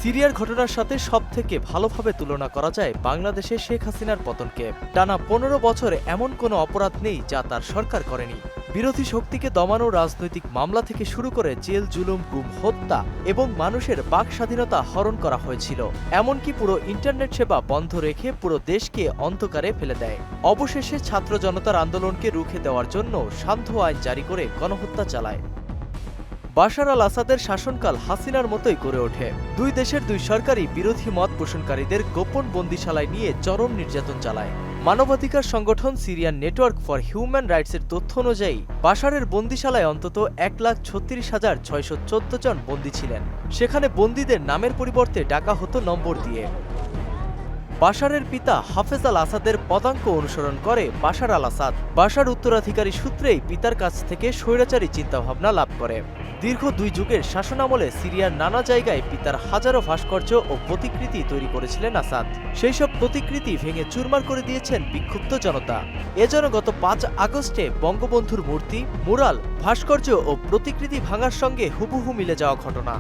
সিরিয়ার ঘটনার সাথে সবথেকে ভালোভাবে তুলনা করা যায় বাংলাদেশে শেখ হাসিনার পতনকে। টানা ১৫ বছরে এমন কোনো অপরাধ নেই যা তার সরকার করেনি। বিরোধী শক্তিকে দমানো, রাজনৈতিক মামলা থেকে শুরু করে জেল, জুলুম, গুম, হত্যা এবং মানুষের বাক স্বাধীনতা হরণ করা হয়েছিল। এমনকি পুরো ইন্টারনেট সেবা বন্ধ রেখে পুরো দেশকে অন্ধকারে ফেলে দেয়। অবশেষে ছাত্র জনতার আন্দোলনকে রুখে দেওয়ার জন্য সান্ধ্য আইন জারি করে গণহত্যা চালায়। বাশার আল আসাদের শাসনকাল হাসিনার মতোই গড়ে ওঠে। দুই দেশের দুই সরকারই বিরোধী মত পোষণকারীদের গোপন বন্দিশালায় নিয়ে চরম নির্যাতন চালায়। মানবাধিকার সংগঠন সিরিয়ান নেটওয়ার্ক ফর হিউম্যান রাইটসের তথ্য অনুযায়ী বাশারের বন্দিশালায় অন্তত ১,৩৬,৬১৪ জন বন্দী ছিলেন। সেখানে বন্দীদের নামের পরিবর্তে ডাকা হতো নম্বর দিয়ে। বাশারের পিতা হাফেজ আল আসাদের পদাঙ্ক অনুসরণ করে বাশার আল আসাদ। বাশার উত্তরাধিকারী সূত্রেই পিতার কাছ থেকে স্বৈরাচারী চিন্তাভাবনা লাভ করে। দীর্ঘ ২ যুগের শাসনামলে সিরিয়ার নানা জায়গায় পিতার হাজারো ভাস্কর্য ও প্রতিকৃতি তৈরি করেছিলেন আসাদ। সেই সব প্রতিকৃতি ভেঙে চুরমার করে দিয়েছেন বিক্ষুব্ধ জনতা। এজন্য গত ৫ আগস্টে বঙ্গবন্ধুর মূর্তি, মুরাল, ভাস্কর্য ও প্রতিকৃতি ভাঙার সঙ্গে হুবহু মিলে যাওয়া ঘটনা।